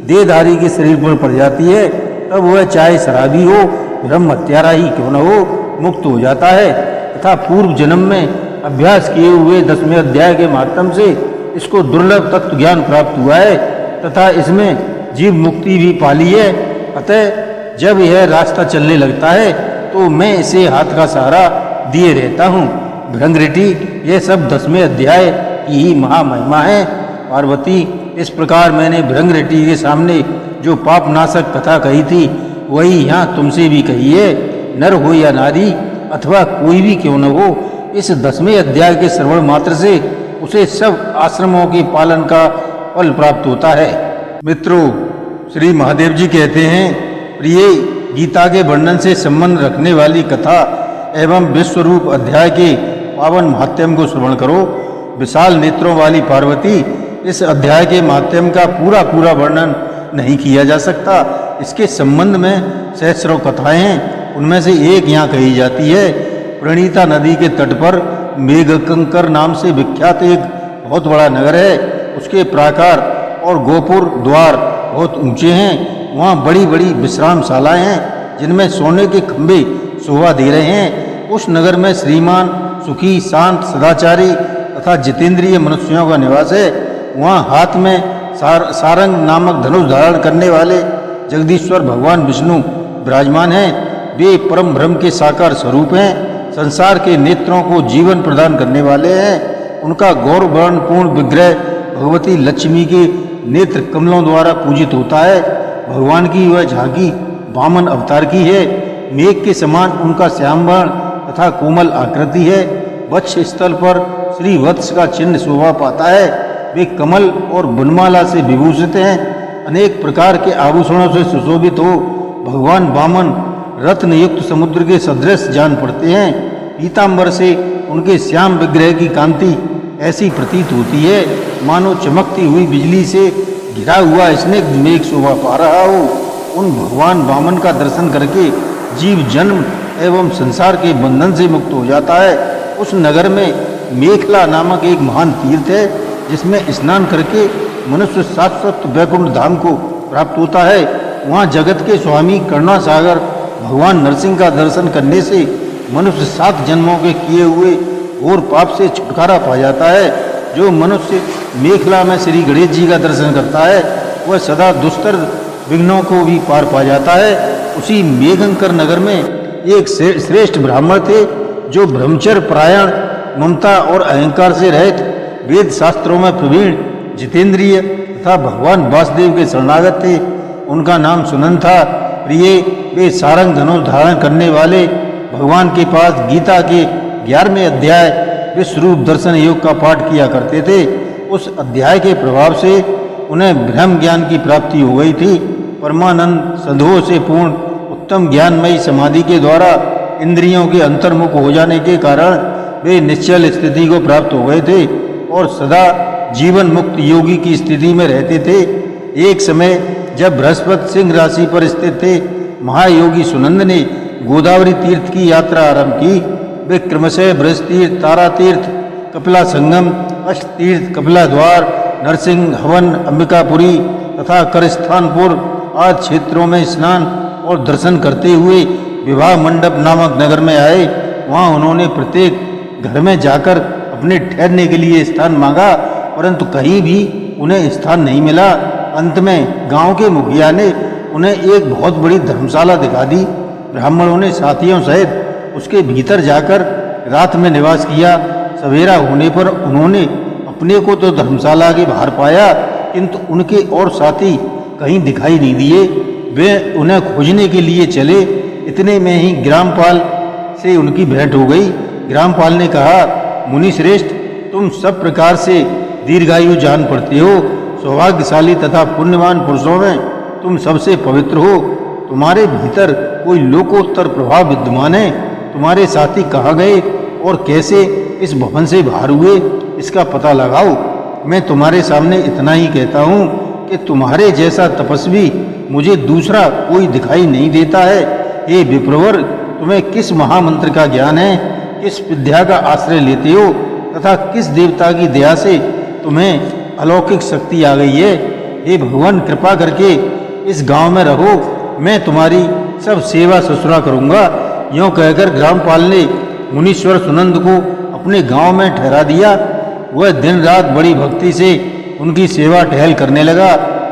A: देहधारी के शरीर पर पड़ जाती है तब वह चाहे शराबी हो, ब्रह्म हत्यारा ही क्यों न हो, मुक्त हो जाता है तथा पूर्व जन्म में अभ्यास किए हुए 10वें अध्याय के माध्यम से इसको दुर्लभ तत्व ज्ञान प्राप्त हुआ है तथा इसमें जीव मुक्ति भी पाली है। अतः जब यह रास्ता चलने लगता है तो मैं इसे हाथ का सहारा दिए रहता हूँ। भृंगऋटि, यह सब 10वें अध्याय की ही महामहिमा है। पार्वती, इस प्रकार मैंने भृंगऋटि के सामने जो पापनाशक कथा कही थी वही यहाँ तुमसे भी कही है। नर हो या नारी अथवा कोई भी क्यों न हो, इस 10वें अध्याय के श्रवण मात्र से उसे सब आश्रमों के पालन का फल प्राप्त होता है। मित्रों, श्री महादेव जी कहते हैं, प्रिय, गीता के वर्णन से संबंध रखने वाली कथा एवं विश्वरूप अध्याय के पावन महात्म्य को श्रवण करो। विशाल नेत्रों वाली पार्वती, इस अध्याय के महात्म्य का पूरा वर्णन नहीं किया जा सकता। इसके संबंध में सहस्रों कथाएं हैं। उनमें से एक यहाँ कही जाती है। प्रणीता नदी के तट पर मेघकंकर नाम से विख्यात एक बहुत बड़ा नगर है। उसके प्राकार और गोपुर द्वार बहुत ऊंचे हैं। वहाँ बड़ी बड़ी विश्रामशालाएं हैं जिनमें सोने के खंभे शोभा दे रहे हैं। उस नगर में श्रीमान, सुखी, शांत, सदाचारी तथा जितेंद्रिय मनुष्यों का निवास है। वहाँ हाथ में सारंग नामक धनुष धारण करने वाले जगदीश्वर भगवान विष्णु विराजमान हैं। वे परम ब्रह्म के साकार स्वरूप हैं। संसार के नेत्रों को जीवन प्रदान करने वाले हैं। उनका गौरवर्ण पूर्ण विग्रह भगवती लक्ष्मी के नेत्र कमलों द्वारा पूजित होता है। भगवान की वह झांकी वामन अवतार की है। मेघ के समान उनका श्यामवर्ण तथा कोमल आकृति है। वक्ष स्थल पर श्री वत्स का चिन्ह शोभा पाता है। वे कमल और बनमाला से विभूषित हैं। अनेक प्रकार के आभूषणों से सुशोभित हो भगवान वामन रत्न युक्त समुद्र के सदृश जान पड़ते हैं। पीतांबर से उनके श्याम विग्रह की कांति ऐसी प्रतीत होती है मानो चमकती हुई बिजली से घिरा हुआ स्निग्ध मेघ शोभा पा रहा हो। उन भगवान वामन का दर्शन करके जीव जन्म एवं संसार के बंधन से मुक्त हो जाता है। उस नगर में मेखला नामक एक महान तीर्थ है जिसमें स्नान करके मनुष्य शाश्वत वैकुंठ धाम को प्राप्त होता है। वहाँ जगत के स्वामी करुणासागर भगवान नरसिंह का दर्शन करने से मनुष्य 7 जन्मों के किए हुए और पाप से छुटकारा पा जाता है। जो मनुष्य मेखला में श्री गणेश जी का दर्शन करता है वह सदा दुस्तर विघ्नों को भी पार पा जाता है। उसी मेघंकर नगर में एक श्रेष्ठ ब्राह्मण थे जो ब्रह्मचर्य परायण, ममता और अहंकार से रहित, वेद शास्त्रों में प्रवीण, जितेंद्रिय तथा भगवान वासुदेव के शरणागत थे। उनका नाम सुनंद था। प्रिय, वे सारंग धनुष धारण करने वाले भगवान के पास गीता के 11वें अध्याय विश्वरूप दर्शन योग का पाठ किया करते थे। उस अध्याय के प्रभाव से उन्हें ब्रह्म ज्ञान की प्राप्ति हो गई थी। परमानंद संदेह से पूर्ण उत्तम ज्ञानमयी समाधि के द्वारा इंद्रियों के अंतर्मुख हो जाने के कारण वे निश्चल स्थिति को प्राप्त हो गए थे और सदा जीवन मुक्त योगी की स्थिति में रहते थे। एक समय जब बृहस्पति सिंह राशि पर स्थित थे, महायोगी सुनंद ने गोदावरी तीर्थ की यात्रा आरंभ की। वे क्रमशः बृहस्पति तीर्थ, तारा तीर्थ, कपिला संगम, अष्ट तीर्थ, कपिला द्वार, नरसिंह हवन, अंबिकापुरी तथा करस्थानपुर आदि क्षेत्रों में स्नान और दर्शन करते हुए विवाह मंडप नामक नगर में आए। वहाँ उन्होंने प्रत्येक घर में जाकर अपने ठहरने के लिए स्थान मांगा, परंतु कहीं भी उन्हें स्थान नहीं मिला। अंत में गांव के मुखिया ने उन्हें एक बहुत बड़ी धर्मशाला दिखा दी। ब्राह्मणों ने साथियों सहित उसके भीतर जाकर रात में निवास किया। सवेरा होने पर उन्होंने अपने को तो धर्मशाला के बाहर पाया, किंतु उनके और साथी कहीं दिखाई नहीं दिए। वे उन्हें खोजने के लिए चले। इतने में ही ग्रामपाल से उनकी भेंट हो गई। ग्रामपाल ने कहा, मुनि श्रेष्ठ, तुम सब प्रकार से दीर्घायु जान पड़ते हो। सौभाग्यशाली तथा पुण्यवान पुरुषों में तुम सबसे पवित्र हो। तुम्हारे भीतर कोई लोकोत्तर प्रभाव विद्यमान है। तुम्हारे साथी कहाँ गए और कैसे इस भवन से बाहर हुए, इसका पता लगाओ। मैं तुम्हारे सामने इतना ही कहता हूँ कि तुम्हारे जैसा तपस्वी मुझे दूसरा कोई दिखाई नहीं देता है। हे विप्रवर, तुम्हें किस महामंत्र का ज्ञान है, किस विद्या का आश्रय लेते हो तथा किस देवता की दया से तुम्हें अलौकिक शक्ति आ गई है। हे भगवान, कृपा करके इस गांव में रहो, मैं तुम्हारी सब सेवा ससुरा करूँगा। यूँ कहकर ग्रामपाल ने मुनीश्वर सुनंद को अपने गांव में ठहरा दिया। वह दिन रात बड़ी भक्ति से उनकी सेवा टहल करने लगा।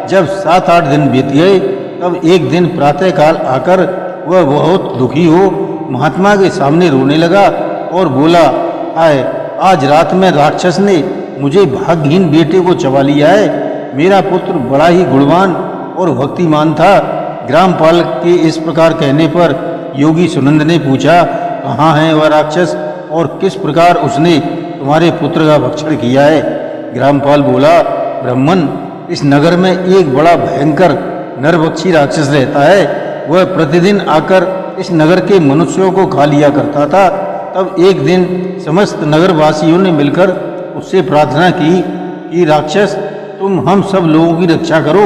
A: जब 7-8 दिन बीत गए तब एक दिन प्रातःकाल आकर वह बहुत दुखी हो महात्मा के सामने रोने लगा और बोला, आए आज रात में राक्षस ने मुझे भाग्यहीन बेटे को चबा लिया है। मेरा पुत्र बड़ा ही गुणवान और भक्तिमान था। ग्रामपाल के इस प्रकार कहने पर योगी सुनंद ने पूछा, कहाँ है वह राक्षस और किस प्रकार उसने तुम्हारे पुत्र का भक्षण किया है? ग्रामपाल बोला, ब्राह्मण, इस नगर में एक बड़ा भयंकर नरभक्षी राक्षस रहता है। वह प्रतिदिन आकर इस नगर के मनुष्यों को खा लिया करता था। तब एक दिन समस्त नगरवासियों ने मिलकर उससे प्रार्थना की कि राक्षस, तुम हम सब लोगों की रक्षा करो,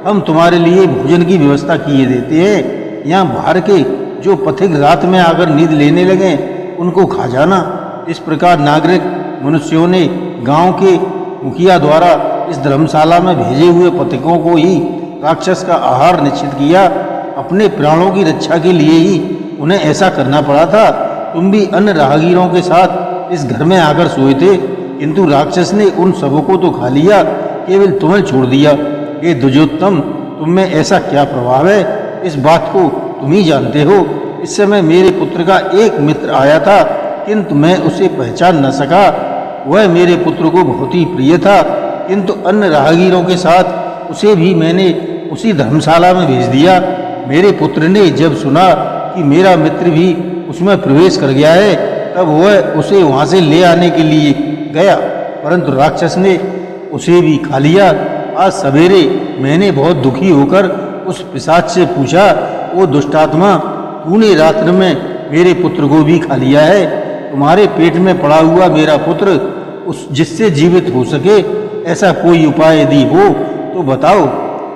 A: हम तुम्हारे लिए भोजन की व्यवस्था किए देते हैं। यहाँ बाहर के जो पथिक रात में आकर नींद लेने लगे उनको खा जाना। इस प्रकार नागरिक मनुष्यों ने गांव के मुखिया द्वारा इस धर्मशाला में भेजे हुए पथिकों को ही राक्षस का आहार निश्चित किया। अपने प्राणों की रक्षा के लिए ही उन्हें ऐसा करना पड़ा था। तुम भी अन्य राहगीरों के साथ इस घर में आकर सोए थे, किंतु राक्षस ने उन सबों को तो खा लिया, केवल तुम्हें छोड़ दिया। ये द्विजोत्तम, तुम में ऐसा क्या प्रभाव है, इस बात को तुम ही जानते हो। इस समय मेरे पुत्र का एक मित्र आया था, किंतु मैं उसे पहचान न सका। वह मेरे पुत्र को बहुत ही प्रिय था, किंतु अन्य राहगीरों के साथ उसे भी मैंने उसी धर्मशाला में भेज दिया। मेरे पुत्र ने जब सुना कि मेरा मित्र भी उसमें प्रवेश कर गया है, तब वह उसे वहाँ से ले आने के लिए गया, परंतु राक्षस ने उसे भी खा लिया। आज सवेरे मैंने बहुत दुखी होकर उस पिशाच से पूछा, वो दुष्टात्मा, तूने रात्र में मेरे पुत्र को भी खा लिया है। तुम्हारे पेट में पड़ा हुआ मेरा पुत्र उस जिससे जीवित हो सके, ऐसा कोई उपाय यदि हो तो बताओ।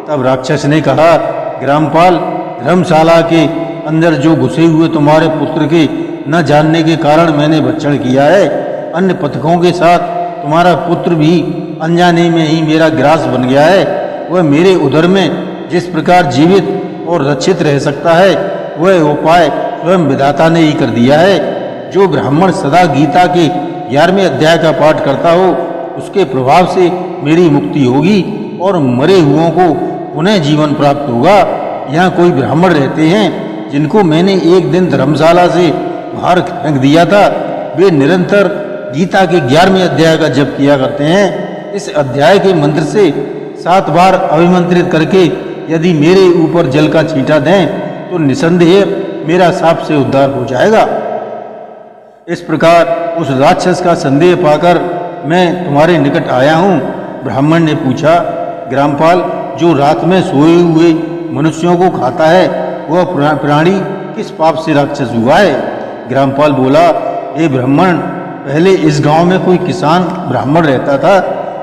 A: तब राक्षस ने कहा, ग्रामपाल, धर्मशाला के अंदर जो घुसे हुए तुम्हारे पुत्र के न जानने के कारण मैंने भक्षण किया है। अन्य पथिकों के साथ तुम्हारा पुत्र भी अनजाने में ही मेरा ग्रास बन गया है। वह मेरे उदर में जिस प्रकार जीवित और रक्षित रह सकता है, वह उपाय स्वयं विधाता ने ही कर दिया है। जो ब्राह्मण सदा गीता के 11वें अध्याय का पाठ करता हो, उसके प्रभाव से मेरी मुक्ति होगी और मरे हुओं को पुनः जीवन प्राप्त होगा। यहाँ कोई ब्राह्मण रहते हैं जिनको मैंने एक दिन धर्मशाला से बाहर फेंक दिया था। वे निरंतर गीता के 11वें अध्याय का जप किया करते हैं। इस अध्याय के मंत्र से 7 बार अभिमंत्रित करके यदि मेरे ऊपर जल का छींटा दें तो निसंदेह मेरा साप से उद्धार हो जाएगा। इस प्रकार उस राक्षस का संदेह पाकर मैं तुम्हारे निकट आया हूँ। ब्राह्मण ने पूछा, ग्रामपाल, जो रात में सोए हुए मनुष्यों को खाता है, वह प्राणी किस पाप से राक्षस हुआ है? ग्रामपाल बोला, हे ब्राह्मण, पहले इस गांव में कोई किसान ब्राह्मण रहता था।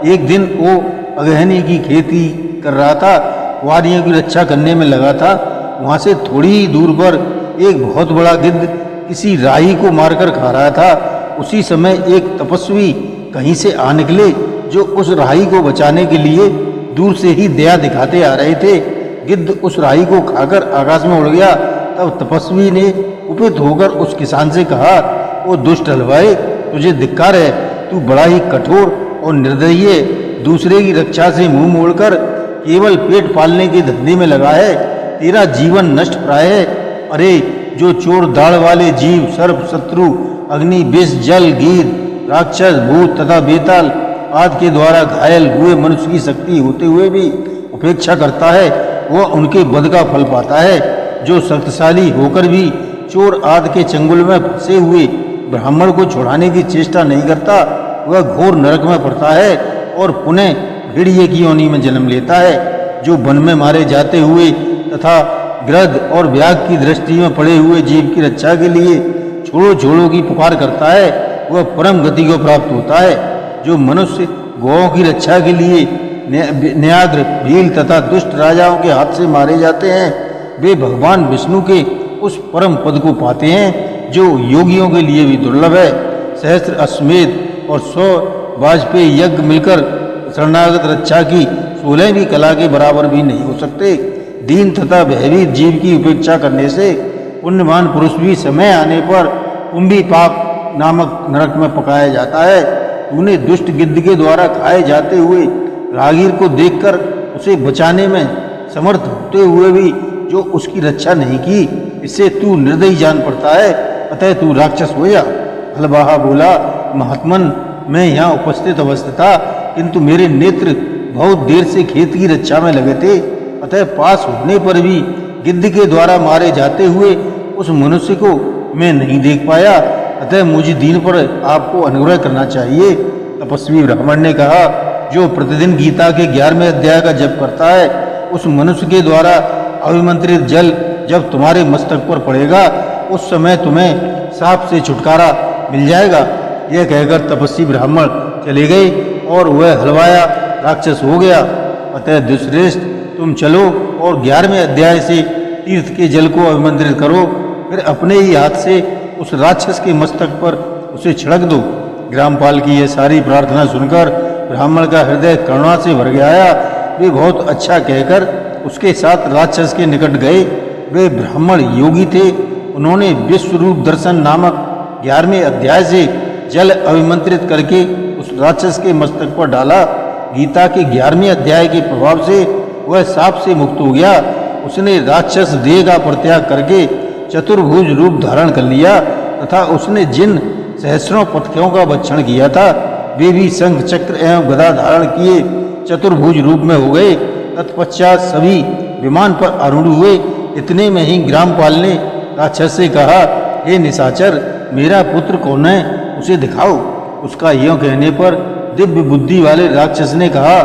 A: एक दिन वो अगहनी की खेती कर रहा था, वादियों की रक्षा करने में लगा था। वहाँ से थोड़ी ही दूर पर एक बहुत बड़ा गिद्ध किसी राही को मारकर खा रहा था। उसी समय एक तपस्वी कहीं से आ निकले, जो उस राही को बचाने के लिए दूर से ही दया दिखाते आ रहे थे। गिद्ध उस राही को खाकर आकाश में उड़ गया। तब तपस्वी ने कुपित होकर उस किसान से कहा, ओ दुष्ट हलवाई, तुझे धिक्कार है, तू बड़ा ही कठोर और निर्दयी है। दूसरे की रक्षा से मुंह मोड़कर केवल पेट पालने के धंधे में लगा है। तेरा जीवन नष्ट प्राय है। अरे, जो चोर दाढ़ वाले जीव, सर्प, शत्रु, अग्नि, विष, जल, गीत, राक्षस, भूत तथा बेताल आदि के द्वारा घायल हुए मनुष्य की शक्ति होते हुए भी उपेक्षा करता है, वह उनके वध का फल पाता है। जो शक्तिशाली होकर भी चोर आदि के चंगुल में फंसे हुए ब्राह्मण को छुड़ाने की चेष्टा नहीं करता, वह घोर नरक में पड़ता है और पुनः भेड़िए की योनि में जन्म लेता है। जो वन में मारे जाते हुए तथा गिरध और व्याघ की दृष्टि में पड़े हुए जीव की रक्षा के लिए छोड़ो छोड़ो की पुकार करता है, वह परम गति को प्राप्त होता है। जो मनुष्य गौओं की रक्षा के लिए न्याग्र, भील तथा दुष्ट राजाओं के हाथ से मारे जाते हैं, वे भगवान विष्णु के उस परम पद को पाते हैं, जो योगियों के लिए भी दुर्लभ है। सहस्त्र अश्वमेध और 100 वाजपेयी यज्ञ मिलकर शरणागत रक्षा की 16वीं कला के बराबर भी नहीं हो सकते। दीन तथा भयभीत जीव की उपेक्षा करने से पुण्यवान पुरुष भी समय आने पर कुंभी पाप नामक नरक में पकाया जाता है। तूने दुष्ट गिद्ध के द्वारा खाए जाते हुए राहगीर को देखकर उसे बचाने में समर्थ होते हुए भी जो उसकी रक्षा नहीं की, इससे तू निर्दयी जान पड़ता है, अतः तू राक्षस हो जा। हलवाहा बोला, महात्मन, मैं यहाँ उपस्थित अवस्थित था, किंतु मेरे नेत्र बहुत देर से खेत की रक्षा में लगे थे, अतः पास होने पर भी गिद्ध के द्वारा मारे जाते हुए उस मनुष्य को मैं नहीं देख पाया, अतः मुझे दीन पर आपको अनुग्रह करना चाहिए। तपस्वी ब्राह्मण ने कहा, जो प्रतिदिन गीता के 11वें अध्याय का जप करता है, उस मनुष्य के द्वारा अभिमंत्रित जल जब तुम्हारे मस्तक पर पड़ेगा, उस समय तुम्हें साप से छुटकारा मिल जाएगा। यह कहकर तपस्वी ब्राह्मण चले गए और वह हलवाया राक्षस हो गया। अतः दुष्श्रेष्ठ, तुम चलो और 11वें अध्याय से तीर्थ के जल को अभिमंत्रित करो, फिर अपने ही हाथ से उस राक्षस के मस्तक पर उसे छिड़क दो। ग्रामपाल की यह सारी प्रार्थना सुनकर ब्राह्मण का हृदय करुणा से भर गया। वे बहुत अच्छा कहकर उसके साथ राक्षस के निकट गए। वे ब्राह्मण योगी थे। उन्होंने विश्वरूप दर्शन नामक 11वें अध्याय से जल अभिमंत्रित करके उस राक्षस के मस्तक पर डाला। गीता के 11वें अध्याय के प्रभाव से वह साप से मुक्त हो गया। उसने राक्षस देह का परित्याग करके चतुर्भुज रूप धारण कर लिया तथा उसने जिन सहस्रों पथकों का भक्षण किया था, वे भी शंख चक्र एवं गदा धारण किए चतुर्भुज रूप में हो गए। तत्पश्चात सभी विमान पर आरूढ़ हुए। इतने में ही ग्रामपाल ने राक्षस से कहा, हे निशाचर, मेरा पुत्र कौन है, उसे दिखाओ। उसका यों कहने पर दिव्य बुद्धि वाले राक्षस ने कहा,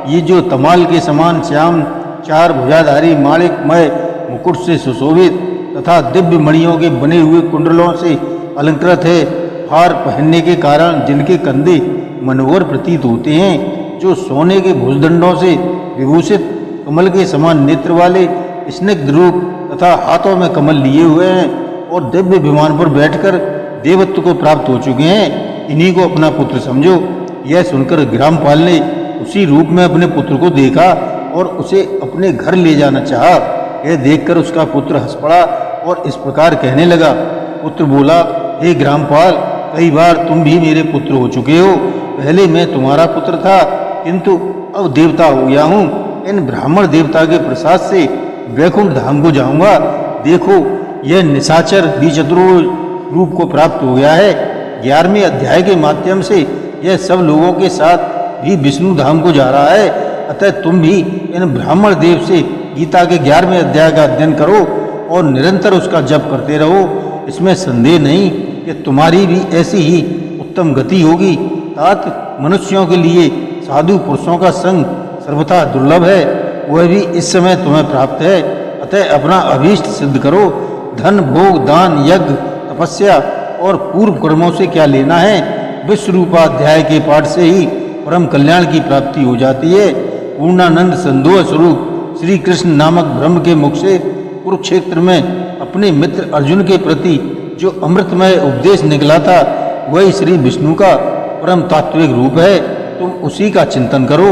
A: ये जो तमाल के समान श्याम 4 भुजाधारी माणिकमय मुकुट से सुशोभित तथा दिव्य मणियों के बने हुए कुंडलों से अलंकृत है, हार पहनने के कारण जिनके कंधे मनोहर प्रतीत होते हैं, जो सोने के भुजदंडों से विभूषित कमल के समान नेत्र वाले स्निग्ध रूप तथा हाथों में कमल लिए हुए हैं और दिव्य विमान पर बैठकर देवत्व को प्राप्त हो चुके हैं, इन्हीं को अपना पुत्र समझो। यह सुनकर ग्रामपाल ने उसी रूप में अपने पुत्र को देखा और उसे अपने घर ले जाना चाहा। यह देखकर उसका पुत्र हंस पड़ा और इस प्रकार कहने लगा। पुत्र बोला, हे ग्रामपाल, कई बार तुम भी मेरे पुत्र हो चुके हो। पहले मैं तुम्हारा पुत्र था, किंतु अब देवता हो गया हूँ। इन ब्राह्मण देवता के प्रसाद से वैकुंठ धाम को जाऊंगा। देखो, यह निशाचर भी चतुर्भुज रूप को प्राप्त हो गया है। 11वें अध्याय के माध्यम से यह सब लोगों के साथ भी विष्णु धाम को जा रहा है। अतः तुम भी इन ब्राह्मण देव से गीता के 11वें अध्याय का अध्ययन करो और निरंतर उसका जप करते रहो। इसमें संदेह नहीं कि तुम्हारी भी ऐसी ही उत्तम गति होगी। तात मनुष्यों के लिए साधु पुरुषों का संग सर्वथा दुर्लभ है, वह भी इस समय तुम्हें प्राप्त है। अतः अपना अभीष्ट सिद्ध करो। धन, भोग, दान, यज्ञ, तपस्या और पूर्व कर्मों से क्या लेना है। विश्वरूपाध्याय के पाठ से ही परम कल्याण की प्राप्ति हो जाती है। पूर्णानंद संदोह स्वरूप श्री कृष्ण नामक ब्रह्म के मुख से कुरुक्षेत्र में अपने मित्र अर्जुन के प्रति जो अमृतमय उपदेश निकला था, वही श्री विष्णु का परम तात्विक रूप है। तुम उसी का चिंतन करो।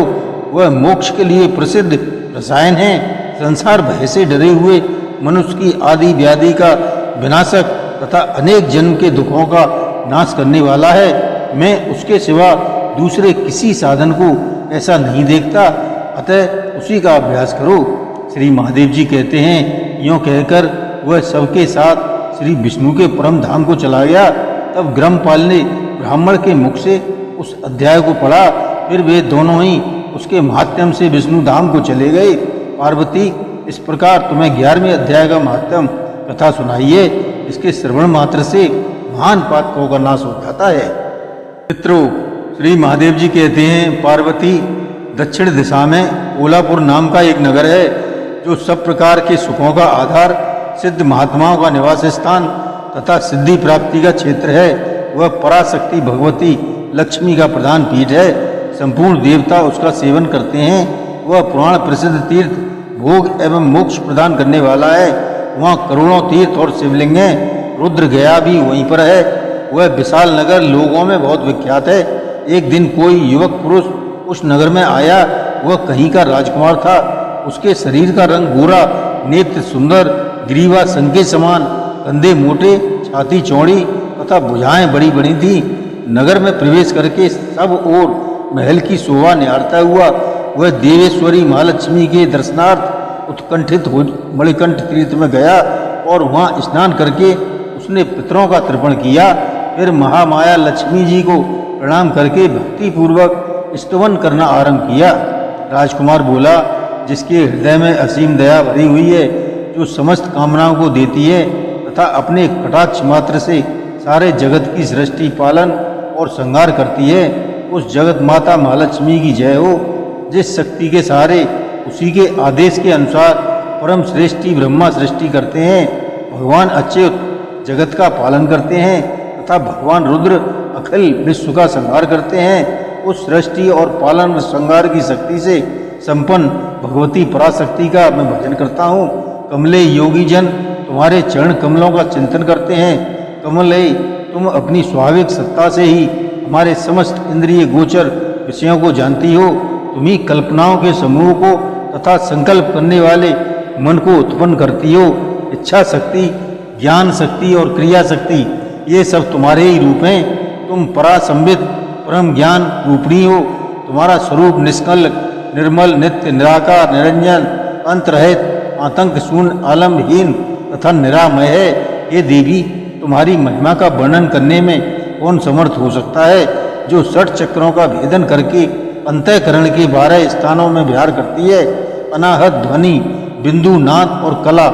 A: वह मोक्ष के लिए प्रसिद्ध रसायन है। संसार भय से डरे हुए मनुष्य की आदि व्याधि का विनाशक तथा अनेक जन्म के दुखों का नाश करने वाला है। मैं उसके सिवा दूसरे किसी साधन को ऐसा नहीं देखता, अतः उसी का अभ्यास करो। श्री महादेव जी कहते हैं, यों कहकर वह सबके साथ श्री विष्णु के परम धाम को चला गया। तब ग्रामपाल ने ब्राह्मण के मुख से उस अध्याय को पढ़ा। फिर वे दोनों ही उसके माध्यम से विष्णु धाम को चले गए। पार्वती, इस प्रकार तुम्हें 11वें अध्याय का महात्म कथा सुनाइए। इसके श्रवण मात्र से महान पातकों का नाश हो जाता है। मित्रों, श्री महादेव जी कहते हैं, पार्वती, दक्षिण दिशा में ओलापुर नाम का एक नगर है, जो सब प्रकार के सुखों का आधार, सिद्ध महात्माओं का निवास स्थान तथा सिद्धि प्राप्ति का क्षेत्र है। वह पराशक्ति भगवती लक्ष्मी का प्रधान पीठ है। संपूर्ण देवता उसका सेवन करते हैं। वह पुराण प्रसिद्ध तीर्थ, भोग एवं मोक्ष प्रदान करने वाला है। वहाँ करोड़ों तीर्थ और शिवलिंग हैं। रुद्र गया भी वहीं पर है। वह विशाल नगर लोगों में बहुत विख्यात है। एक दिन कोई युवक पुरुष उस नगर में आया। वह कहीं का राजकुमार था। उसके शरीर का रंग गोरा, नेत्र सुंदर, ग्रीवा संग के समान, कंधे मोटे, छाती चौड़ी तथा भुजाएं बड़ी बड़ी थी। नगर में प्रवेश करके सब ओर महल की शोभा निहारता हुआ वह देवेश्वरी महालक्ष्मी के दर्शनार्थ उत्कंठित हो मणिकंठ तीर्थ में गया और वहाँ स्नान करके उसने पितरों का तर्पण किया। फिर महामाया लक्ष्मी जी को प्रणाम करके भक्तिपूर्वक स्तवन करना आरंभ किया। राजकुमार बोला, जिसके हृदय में असीम दया भरी हुई है, जो समस्त कामनाओं को देती है तथा अपने कटाक्ष मात्र से सारे जगत की सृष्टि पालन और संहार करती है, उस जगत माता महालक्ष्मी की जय हो। जिस शक्ति के सहारे उसी के आदेश के अनुसार परम श्रेष्ठी ब्रह्मा सृष्टि करते हैं, भगवान अच्युत जगत का पालन करते हैं तथा भगवान रुद्र अखिल विश्व का संहार करते हैं, उस सृष्टि और पालन और संहार की शक्ति से संपन्न भगवती पराशक्ति का मैं भजन करता हूँ। कमले योगी जन तुम्हारे चरण कमलों का चिंतन करते हैं। कमले, तुम अपनी स्वाभाविक सत्ता से ही हमारे समस्त इंद्रिय गोचर विषयों को जानती हो। तुम ही कल्पनाओं के समूह को तथा संकल्प करने वाले मन को उत्पन्न करती हो। इच्छा शक्ति, ज्ञान शक्ति और क्रिया शक्ति, ये सब तुम्हारे ही रूप हैं। तुम परासंबित परम ज्ञान रूपिणी हो। तुम्हारा स्वरूप निष्कलंक, निर्मल, नित्य, निराकार, निरंजन, अंतरहित, आतंक शून्य, आलम्बहीन तथा निरामय है। ये देवी, तुम्हारी महिमा का वर्णन करने में कौन समर्थ हो सकता है, जो 60 चक्रों का भेदन करके अंतःकरण के 12 स्थानों में विहार करती है। अनाहत ध्वनि, बिंदु, नाद और कला,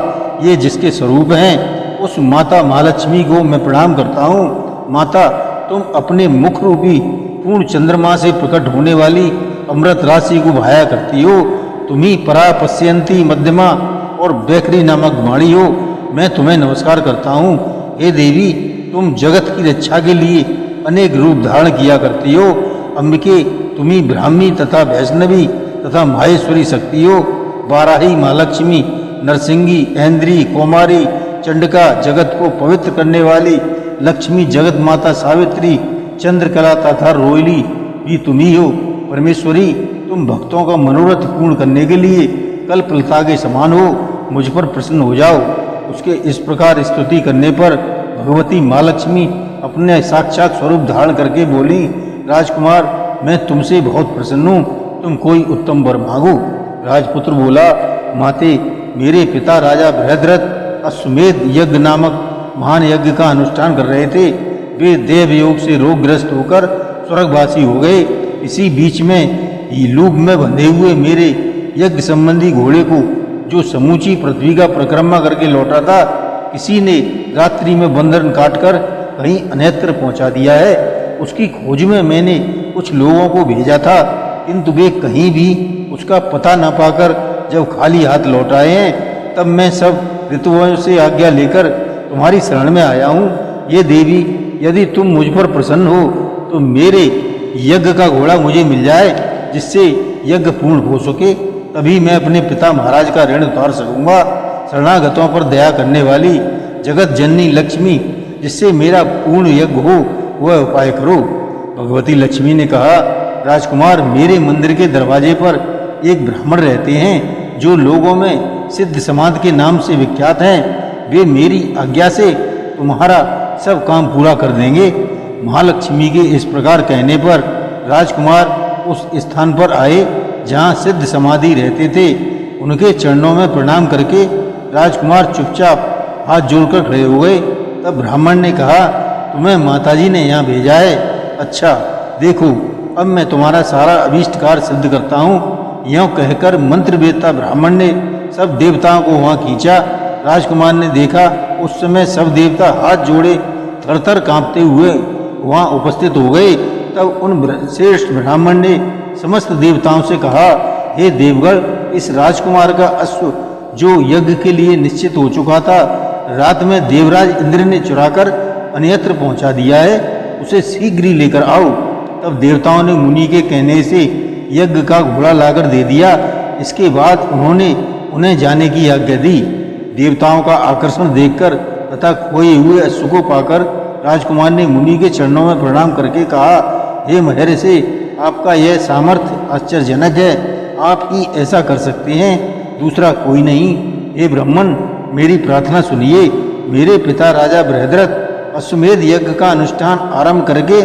A: ये जिसके स्वरूप हैं, उस माता महालक्ष्मी को मैं प्रणाम करता हूँ। माता, तुम अपने मुख रूपी पूर्ण चंद्रमा से प्रकट होने वाली अमृत राशि को भाया करती हो। तुम ही परा पश्यंती मध्यमा और बैखरी नामक वाणी हो। मैं तुम्हें नमस्कार करता हूँ। हे देवी, तुम जगत की रक्षा के लिए अनेक रूप धारण किया करती हो। अंबिके, तुम ही ब्राह्मी तथा वैष्णवी तथा माहेश्वरी शक्ति हो। वाराही, महालक्ष्मी, नरसिंगी, ऐन्द्री, कौमारी, चंडिका, जगत को पवित्र करने वाली लक्ष्मी, जगत माता सावित्री, चंद्रकला तथा रोहिणी भी तुम ही हो। परमेश्वरी, तुम भक्तों का मनोरथ पूर्ण करने के लिए कल्पलता के समान हो। मुझ पर प्रसन्न हो जाओ। उसके इस प्रकार स्तुति करने पर भगवती महालक्ष्मी अपने साक्षात स्वरूप धारण करके बोली, राजकुमार, मैं तुमसे बहुत प्रसन्न हूँ। तुम कोई उत्तम वर मांगो। राजपुत्र बोला, माते, मेरे पिता राजा बृहद्रथ अश्वमेध यज्ञ नामक महान यज्ञ का अनुष्ठान कर रहे थे। वे देव योग से रोगग्रस्त होकर स्वर्गवासी हो गए। इसी बीच में लूग में बंधे हुए मेरे यज्ञ संबंधी घोड़े को, जो समूची पृथ्वी का परिक्रमा करके लौटा था, किसी ने रात्रि में बंधन काटकर कहीं अन्यत्र पहुंचा दिया है। उसकी खोज में मैंने कुछ लोगों को भेजा था, किंतु वे कहीं भी उसका पता न पाकर जब खाली हाथ लौट आए हैं, तब मैं सब ऋतुओं से आज्ञा लेकर तुम्हारी शरण में आया हूँ। ये देवी, यदि तुम मुझ पर प्रसन्न हो तो मेरे यज्ञ का घोड़ा मुझे मिल जाए, जिससे यज्ञ पूर्ण हो सके। तभी मैं अपने पिता महाराज का ऋण उतार सकूंगा। शरणागतों पर दया करने वाली जगत जननी लक्ष्मी, जिससे मेरा पूर्ण यज्ञ हो, वह उपाय करो। भगवती लक्ष्मी ने कहा, राजकुमार, मेरे मंदिर के दरवाजे पर एक ब्राह्मण रहते हैं, जो लोगों में सिद्ध समाधि के नाम से विख्यात हैं। वे मेरी आज्ञा से तुम्हारा सब काम पूरा कर देंगे। महालक्ष्मी के इस प्रकार कहने पर राजकुमार उस स्थान पर आए जहाँ सिद्ध समाधि रहते थे। उनके चरणों में प्रणाम करके राजकुमार चुपचाप हाथ जोड़कर खड़े हो गए। तब ब्राह्मण ने कहा, तुम्हें माताजी ने यहाँ भेजा है। अच्छा, देखो, अब मैं तुम्हारा सारा अभीष्ट कार्य सिद्ध करता हूँ। यों कहकर मंत्र वेदता ब्राह्मण ने सब देवताओं को वहाँ खींचा। राजकुमार ने देखा, उस समय सब देवता हाथ जोड़े थरथर कांपते हुए वहाँ उपस्थित हो गए। तब उन श्रेष्ठ ब्राह्मण ने समस्त देवताओं से कहा, हे देवगण, इस राजकुमार का अश्व जो यज्ञ के लिए निश्चित हो चुका था, रात में देवराज इंद्र ने चुराकर अन्यत्र पहुंचा दिया है। उसे शीघ्र ही लेकर आओ। तब देवताओं ने मुनि के कहने से यज्ञ का घोड़ा लाकर दे दिया। इसके बाद उन्होंने उन्हें जाने की आज्ञा दी। देवताओं का आकर्षण देखकर तथा खोए हुए अश्व को पाकर राजकुमार ने मुनि के चरणों में प्रणाम करके कहा, हे महर्षि, आपका यह सामर्थ्य आश्चर्यजनक है। आप ही ऐसा कर सकते हैं, दूसरा कोई नहीं। हे ब्राह्मण, मेरी प्रार्थना सुनिए। मेरे पिता राजा बृहद्रथ अश्वमेध यज्ञ का अनुष्ठान आरंभ करके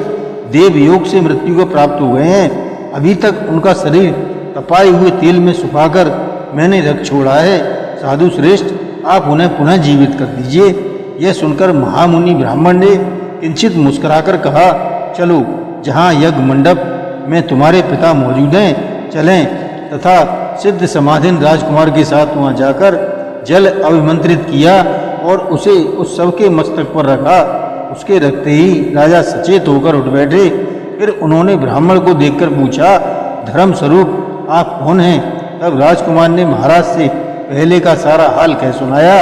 A: देव योग से मृत्यु को प्राप्त हो गए हैं। अभी तक उनका शरीर तपाए हुए तेल में सुखाकर मैंने रख छोड़ा है। साधु श्रेष्ठ, आप उन्हें पुनः जीवित कर दीजिए। यह सुनकर महामुनि ब्राह्मण ने किंचित मुस्कुराकर कहा, चलो, जहाँ यज्ञ मंडप में तुम्हारे पिता मौजूद हैं, चलें, तथा सिद्ध समाधीन राजकुमार के साथ वहाँ जाकर जल अभिमंत्रित किया और उसे उस सब के मस्तक पर रखा। उसके रखते ही राजा सचेत होकर उठ बैठे। फिर उन्होंने ब्राह्मण को देखकर पूछा, धर्म स्वरूप आप कौन हैं? तब राजकुमार ने महाराज से पहले का सारा हाल कह सुनाया।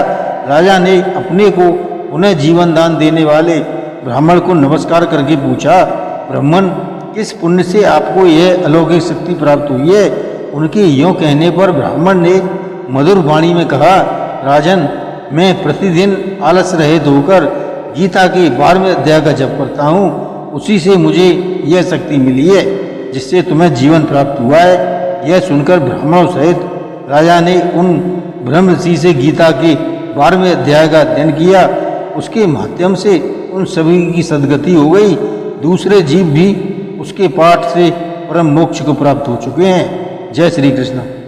A: राजा ने अपने को उन्हें जीवन दान देने वाले ब्राह्मण को नमस्कार करके पूछा, ब्राह्मण, किस पुण्य से आपको यह अलौकिक शक्ति प्राप्त हुई है? उनके यों कहने पर ब्राह्मण ने मधुर वाणी में कहा, राजन, मैं प्रतिदिन आलस रहित होकर गीता के 12वें अध्याय का जप करता हूँ। उसी से मुझे यह शक्ति मिली है जिससे तुम्हें जीवन प्राप्त हुआ है। यह सुनकर ब्राह्मणों सहित राजा ने उन ब्रह्म ऋषि से गीता के 12वें अध्याय का अध्ययन किया। उसके माध्यम से उन सभी की सद्गति हो गई। दूसरे जीव भी उसके पाठ से परम मोक्ष को प्राप्त हो चुके हैं। जय श्री कृष्ण।